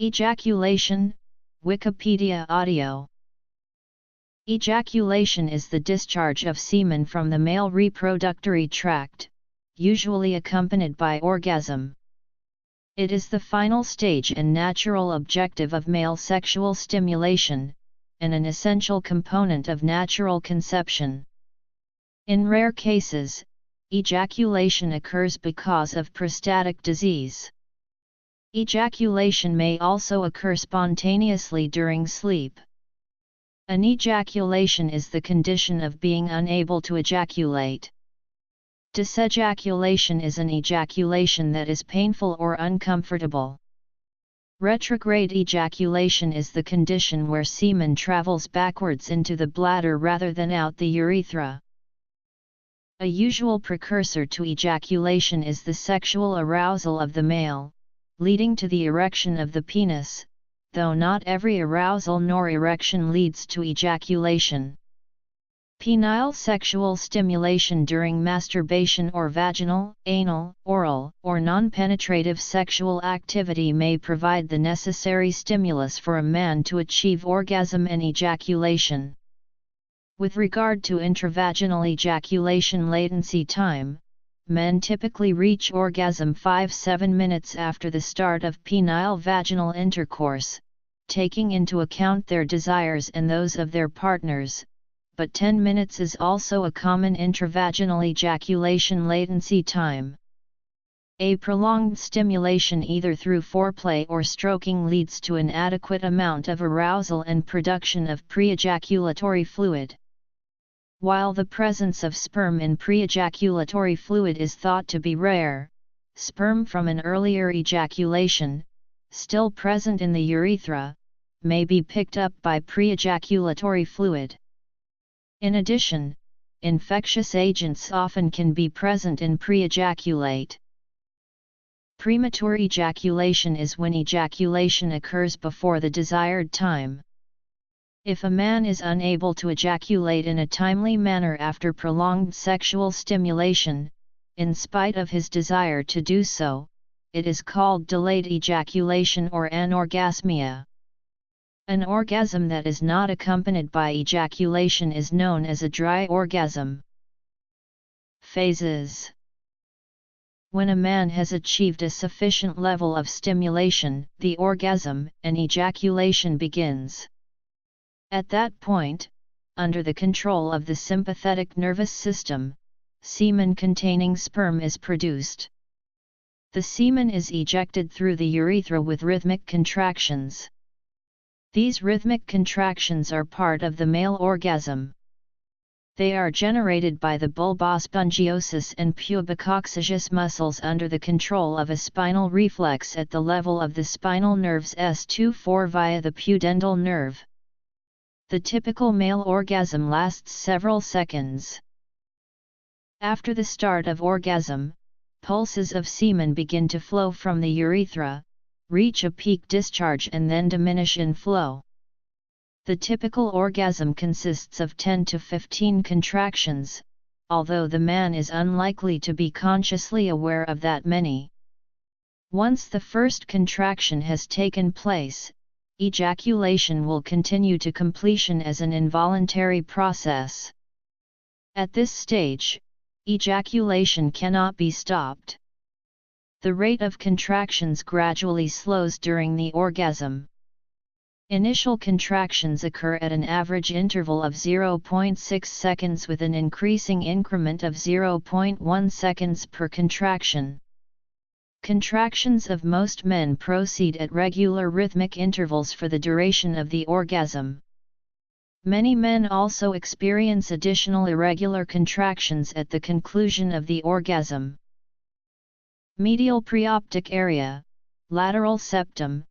Ejaculation, Wikipedia audio. Ejaculation is the discharge of semen from the male reproductory tract, usually accompanied by orgasm. It is the final stage and natural objective of male sexual stimulation, and an essential component of natural conception. In rare cases, ejaculation occurs because of prostatic disease. Ejaculation may also occur spontaneously during sleep. An ejaculation is the condition of being unable to ejaculate. Dysejaculation is an ejaculation that is painful or uncomfortable. Retrograde ejaculation is the condition where semen travels backwards into the bladder rather than out the urethra. A usual precursor to ejaculation is the sexual arousal of the male, leading to the erection of the penis, though not every arousal nor erection leads to ejaculation. Penile sexual stimulation during masturbation or vaginal, anal, oral, or non-penetrative sexual activity may provide the necessary stimulus for a man to achieve orgasm and ejaculation. With regard to intravaginal ejaculation latency time, men typically reach orgasm 5-7 minutes after the start of penile vaginal intercourse, taking into account their desires and those of their partners, but 10 minutes is also a common intravaginal ejaculation latency time. A prolonged stimulation either through foreplay or stroking leads to an adequate amount of arousal and production of pre-ejaculatory fluid. While the presence of sperm in pre-ejaculatory fluid is thought to be rare, sperm from an earlier ejaculation, still present in the urethra, may be picked up by pre-ejaculatory fluid. In addition, infectious agents often can be present in pre-ejaculate. Premature ejaculation is when ejaculation occurs before the desired time. If a man is unable to ejaculate in a timely manner after prolonged sexual stimulation, in spite of his desire to do so, it is called delayed ejaculation or anorgasmia. An orgasm that is not accompanied by ejaculation is known as a dry orgasm. Phases. When a man has achieved a sufficient level of stimulation, the orgasm and ejaculation begins. At that point, under the control of the sympathetic nervous system, semen containing sperm is produced. The semen is ejected through the urethra with rhythmic contractions. These rhythmic contractions are part of the male orgasm. They are generated by the bulbospongiosus and pubococcygeus muscles under the control of a spinal reflex at the level of the spinal nerves S24 via the pudendal nerve. The typical male orgasm lasts several seconds. After the start of orgasm, pulses of semen begin to flow from the urethra, reach a peak discharge and then diminish in flow. The typical orgasm consists of 10 to 15 contractions, although the man is unlikely to be consciously aware of that many. Once the first contraction has taken place, ejaculation will continue to completion as an involuntary process. At this stage, ejaculation cannot be stopped. The rate of contractions gradually slows during the orgasm. Initial contractions occur at an average interval of 0.6 seconds with an increasing increment of 0.1 seconds per contraction. Contractions of most men proceed at regular rhythmic intervals for the duration of the orgasm. Many men also experience additional irregular contractions at the conclusion of the orgasm. Medial preoptic area, lateral septum,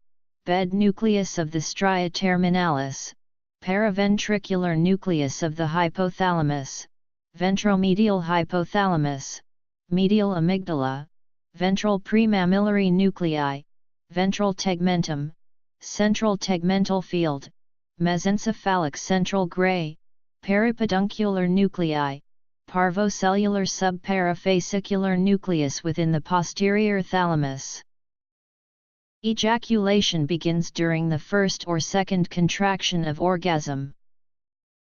bed nucleus of the stria terminalis, paraventricular nucleus of the hypothalamus, ventromedial hypothalamus, medial amygdala, ventral premammillary nuclei, ventral tegmentum, central tegmental field, mesencephalic central gray, peripeduncular nuclei, parvocellular subparafascicular nucleus within the posterior thalamus. Ejaculation begins during the first or second contraction of orgasm.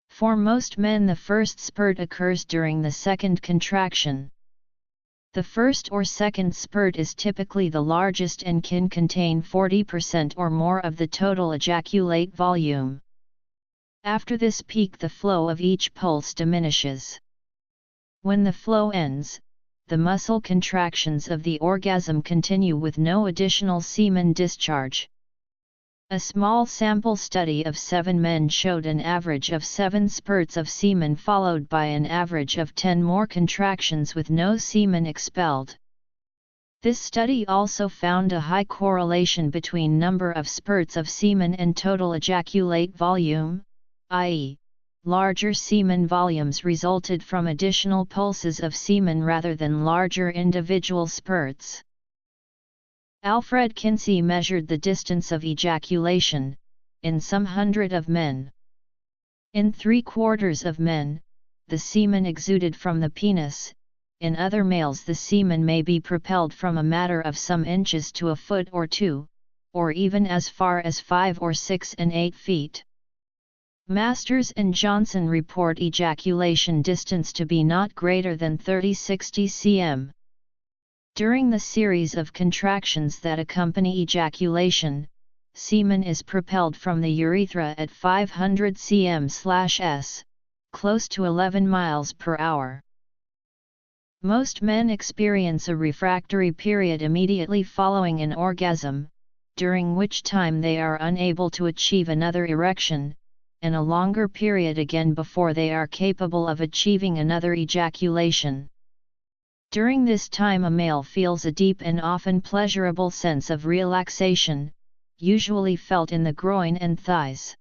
For most men, the first spurt occurs during the second contraction. The first or second spurt is typically the largest and can contain 40% or more of the total ejaculate volume. After this peak, the flow of each pulse diminishes. When the flow ends, the muscle contractions of the orgasm continue with no additional semen discharge. A small sample study of 7 men showed an average of 7 spurts of semen followed by an average of 10 more contractions with no semen expelled. This study also found a high correlation between number of spurts of semen and total ejaculate volume, i.e., larger semen volumes resulted from additional pulses of semen rather than larger individual spurts. Alfred Kinsey measured the distance of ejaculation, in some hundred of men. In 3/4 of men, the semen exuded from the penis. In other males, the semen may be propelled from a matter of some inches to a foot or 2, or even as far as 5 or 6 and 8 feet. Masters and Johnson report ejaculation distance to be not greater than 30-60 cm. During the series of contractions that accompany ejaculation, semen is propelled from the urethra at 500 cm/s, close to 11 miles per hour. Most men experience a refractory period immediately following an orgasm, during which time they are unable to achieve another erection, and a longer period again before they are capable of achieving another ejaculation. During this time, a male feels a deep and often pleasurable sense of relaxation, usually felt in the groin and thighs.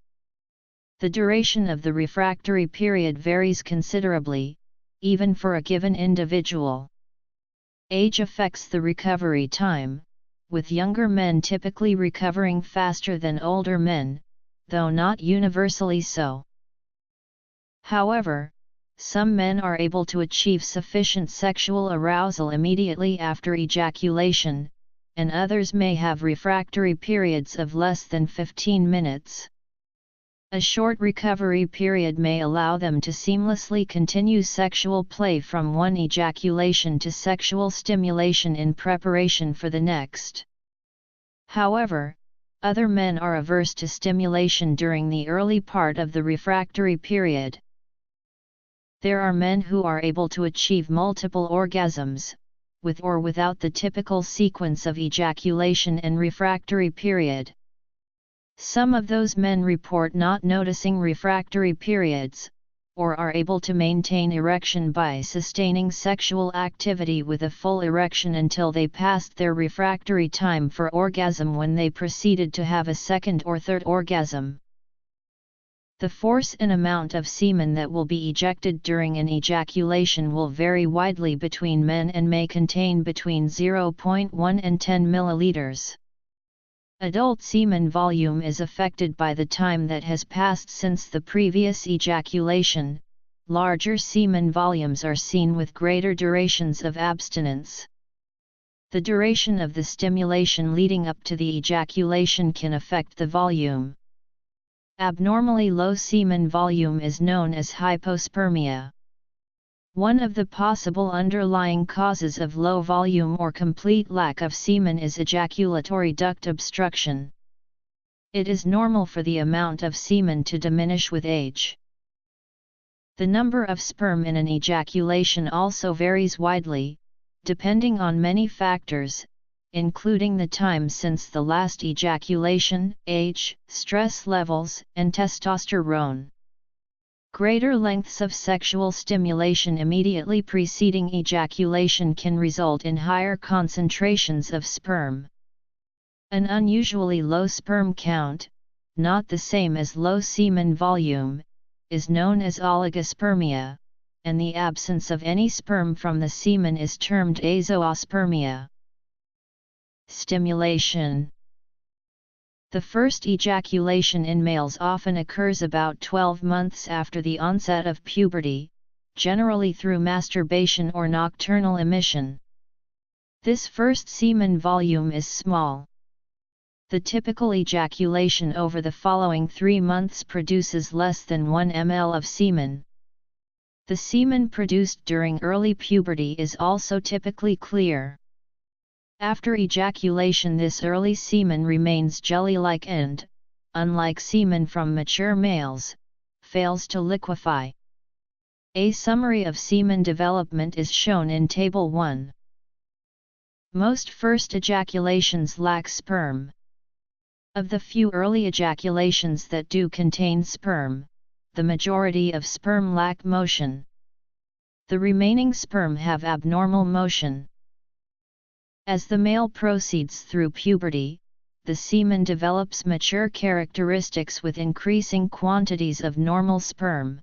The duration of the refractory period varies considerably, even for a given individual. Age affects the recovery time, with younger men typically recovering faster than older men, though not universally so. However, some men are able to achieve sufficient sexual arousal immediately after ejaculation, and others may have refractory periods of less than 15 minutes. A short recovery period may allow them to seamlessly continue sexual play from one ejaculation to sexual stimulation in preparation for the next. However, other men are averse to stimulation during the early part of the refractory period. There are men who are able to achieve multiple orgasms, with or without the typical sequence of ejaculation and refractory period. Some of those men report not noticing refractory periods, or are able to maintain erection by sustaining sexual activity with a full erection until they passed their refractory time for orgasm, when they proceeded to have a second or third orgasm. The force and amount of semen that will be ejected during an ejaculation will vary widely between men and may contain between 0.1 and 10 milliliters. Adult semen volume is affected by the time that has passed since the previous ejaculation. Larger semen volumes are seen with greater durations of abstinence. The duration of the stimulation leading up to the ejaculation can affect the volume. Abnormally low semen volume is known as hypospermia. One of the possible underlying causes of low volume or complete lack of semen is ejaculatory duct obstruction. It is normal for the amount of semen to diminish with age. The number of sperm in an ejaculation also varies widely, depending on many factors, including the time since the last ejaculation, age, stress levels, and testosterone. Greater lengths of sexual stimulation immediately preceding ejaculation can result in higher concentrations of sperm. An unusually low sperm count, not the same as low semen volume, is known as oligospermia, and the absence of any sperm from the semen is termed azoospermia. Stimulation. The first ejaculation in males often occurs about 12 months after the onset of puberty, generally through masturbation or nocturnal emission. This first semen volume is small. The typical ejaculation over the following 3 months produces less than 1 ml of semen. The semen produced during early puberty is also typically clear. After ejaculation, this early semen remains jelly-like and, unlike semen from mature males, fails to liquefy. A summary of semen development is shown in Table 1. Most first ejaculations lack sperm. Of the few early ejaculations that do contain sperm, the majority of sperm lack motion. The remaining sperm have abnormal motion. As the male proceeds through puberty, the semen develops mature characteristics with increasing quantities of normal sperm.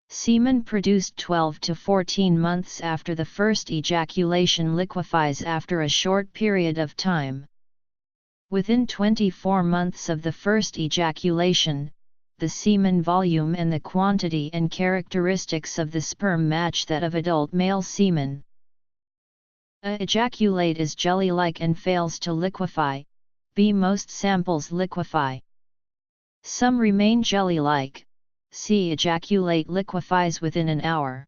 Semen produced 12 to 14 months after the first ejaculation liquefies after a short period of time. Within 24 months of the first ejaculation, the semen volume and the quantity and characteristics of the sperm match that of adult male semen. A ejaculate is jelly-like and fails to liquefy. B. Most samples liquefy. Some remain jelly-like. C. Ejaculate liquefies within an hour.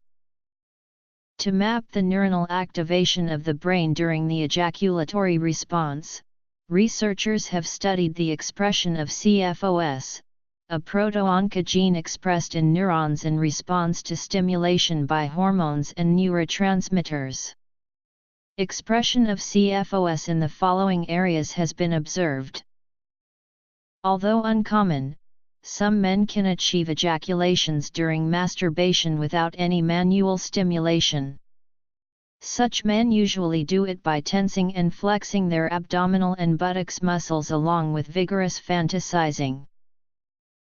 To map the neuronal activation of the brain during the ejaculatory response, researchers have studied the expression of CFOS, a proto-oncogene expressed in neurons in response to stimulation by hormones and neurotransmitters. Expression of CFOS in the following areas has been observed. Although uncommon, some men can achieve ejaculations during masturbation without any manual stimulation. Such men usually do it by tensing and flexing their abdominal and buttocks muscles along with vigorous fantasizing.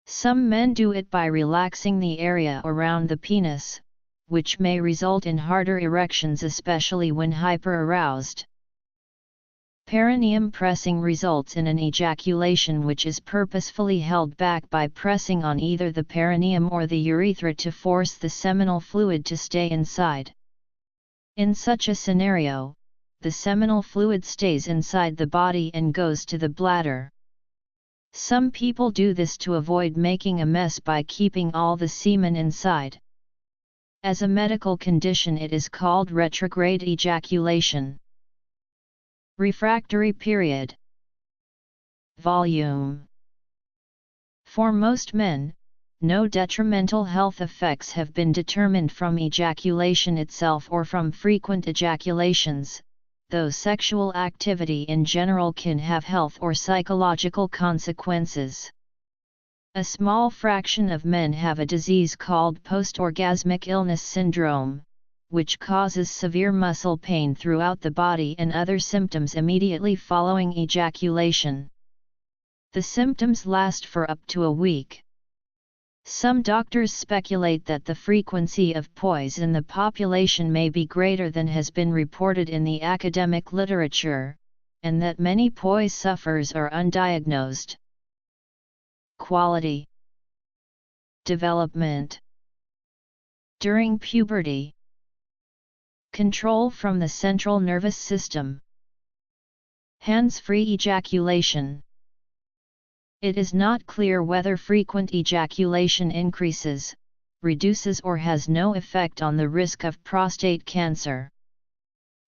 Some men do it by relaxing the area around the penis, which may result in harder erections, especially when hyper-aroused. Perineum pressing results in an ejaculation which is purposefully held back by pressing on either the perineum or the urethra to force the seminal fluid to stay inside. In such a scenario, the seminal fluid stays inside the body and goes to the bladder. Some people do this to avoid making a mess by keeping all the semen inside. As a medical condition, it is called retrograde ejaculation. Refractory period. Volume. For most men, no detrimental health effects have been determined from ejaculation itself or from frequent ejaculations, though sexual activity in general can have health or psychological consequences. A small fraction of men have a disease called post-orgasmic illness syndrome, which causes severe muscle pain throughout the body and other symptoms immediately following ejaculation. The symptoms last for up to a week. Some doctors speculate that the frequency of POIs in the population may be greater than has been reported in the academic literature, and that many POI sufferers are undiagnosed. Quality. Development. During puberty. Control from the central nervous system. Hands-free ejaculation. It is not clear whether frequent ejaculation increases, reduces or has no effect on the risk of prostate cancer.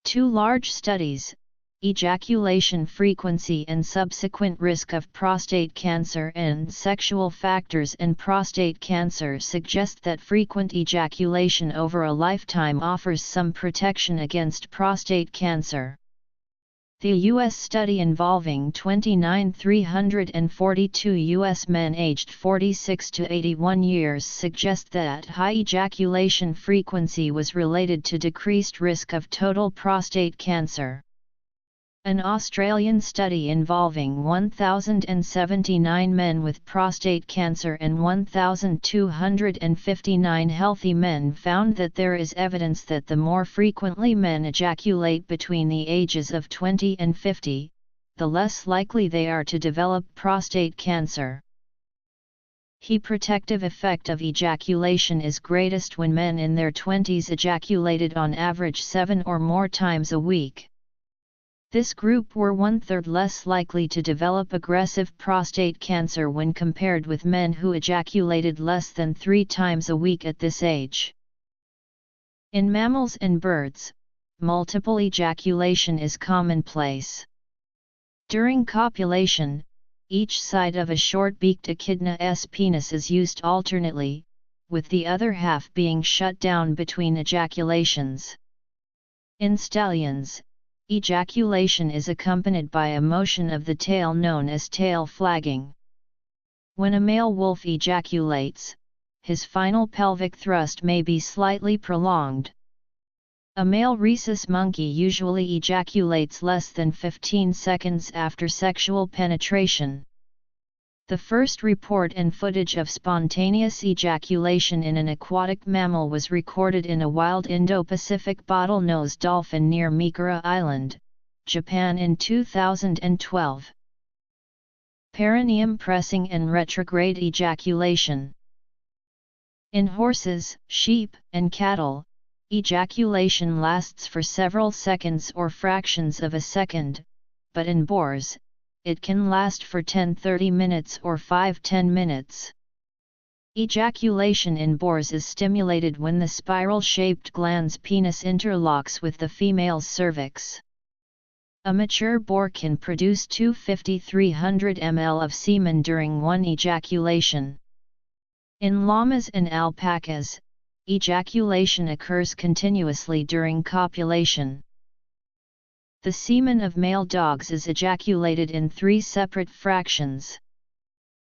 2 large studies, Ejaculation Frequency and Subsequent Risk of Prostate Cancer and Sexual Factors in Prostate Cancer, suggest that frequent ejaculation over a lifetime offers some protection against prostate cancer. The U.S. study involving 29,342 U.S. men aged 46 to 81 years suggests that high ejaculation frequency was related to decreased risk of total prostate cancer. An Australian study involving 1,079 men with prostate cancer and 1,259 healthy men found that there is evidence that the more frequently men ejaculate between the ages of 20 and 50, the less likely they are to develop prostate cancer. The protective effect of ejaculation is greatest when men in their 20s ejaculated on average 7 or more times a week. This group were 1/3 less likely to develop aggressive prostate cancer when compared with men who ejaculated less than 3 times a week at this age. In mammals and birds, multiple ejaculation is commonplace. During copulation, each side of a short-beaked echidna's penis is used alternately, with the other half being shut down between ejaculations. In stallions, ejaculation is accompanied by a motion of the tail known as tail flagging. When a male wolf ejaculates, his final pelvic thrust may be slightly prolonged. A male rhesus monkey usually ejaculates less than 15 seconds after sexual penetration. The first report and footage of spontaneous ejaculation in an aquatic mammal was recorded in a wild Indo-Pacific bottlenose dolphin near Mikura Island, Japan in 2012. Perineum pressing and retrograde ejaculation. In horses, sheep, and cattle, ejaculation lasts for several seconds or fractions of a second, but in boars, it can last for 10-30 minutes or 5-10 minutes. Ejaculation in boars is stimulated when the spiral-shaped glans penis interlocks with the female's cervix. A mature boar can produce 250-300 ml of semen during one ejaculation. In llamas and alpacas, ejaculation occurs continuously during copulation. The semen of male dogs is ejaculated in 3 separate fractions.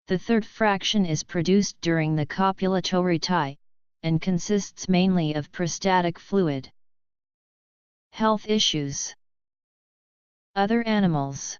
The third fraction is produced during the copulatory tie, and consists mainly of prostatic fluid. Health issues. Other animals.